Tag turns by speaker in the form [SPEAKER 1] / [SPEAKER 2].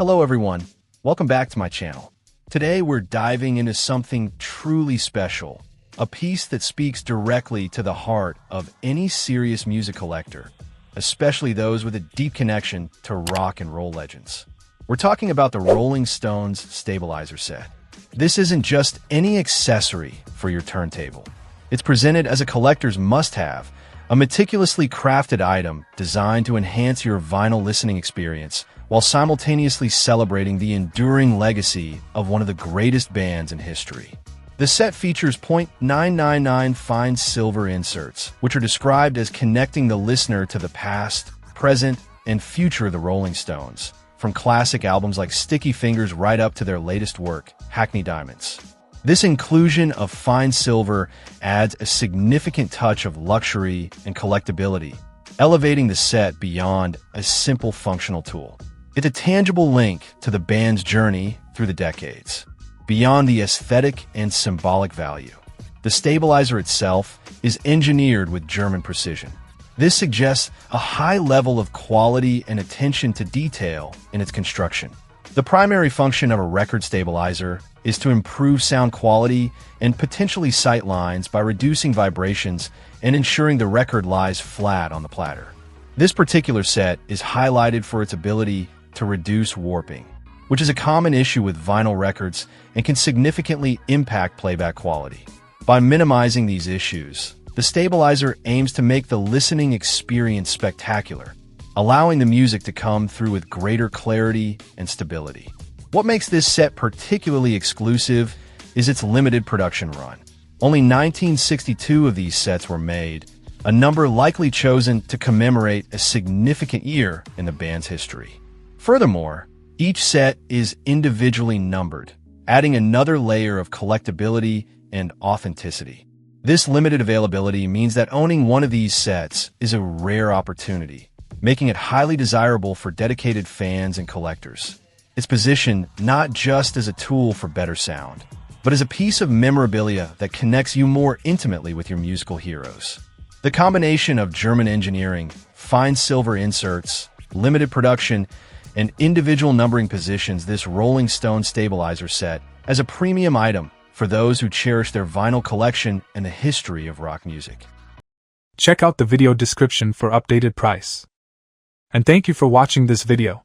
[SPEAKER 1] Hello everyone, welcome back to my channel. Today we're diving into something truly special, a piece that speaks directly to the heart of any serious music collector, especially those with a deep connection to rock and roll legends. We're talking about the Rolling Stones Stabilizer set. This isn't just any accessory for your turntable. It's presented as a collector's must-have, a meticulously crafted item designed to enhance your vinyl listening experience while simultaneously celebrating the enduring legacy of one of the greatest bands in history. The set features .999 fine silver inserts, which are described as connecting the listener to the past, present, and future of the Rolling Stones, from classic albums like Sticky Fingers right up to their latest work, Hackney Diamonds. This inclusion of fine silver adds a significant touch of luxury and collectability, elevating the set beyond a simple functional tool. It's a tangible link to the band's journey through the decades. Beyond the aesthetic and symbolic value, the stabilizer itself is engineered with German precision. This suggests a high level of quality and attention to detail in its construction. The primary function of a record stabilizer is to improve sound quality and potentially sight lines by reducing vibrations and ensuring the record lies flat on the platter. This particular set is highlighted for its ability to reduce warping, which is a common issue with vinyl records and can significantly impact playback quality. By minimizing these issues, the stabilizer aims to make the listening experience spectacular, allowing the music to come through with greater clarity and stability. What makes this set particularly exclusive is its limited production run. Only 1962 of these sets were made, a number likely chosen to commemorate a significant year in the band's history. Furthermore, each set is individually numbered, adding another layer of collectability and authenticity. This limited availability means that owning one of these sets is a rare opportunity, making it highly desirable for dedicated fans and collectors. It's positioned not just as a tool for better sound, but as a piece of memorabilia that connects you more intimately with your musical heroes. The combination of German engineering, fine silver inserts, limited production, and individual numbering positions this Rolling Stone Stabilizer set as a premium item for those who cherish their vinyl collection and the history of rock music.
[SPEAKER 2] Check out the video description for updated price. And thank you for watching this video.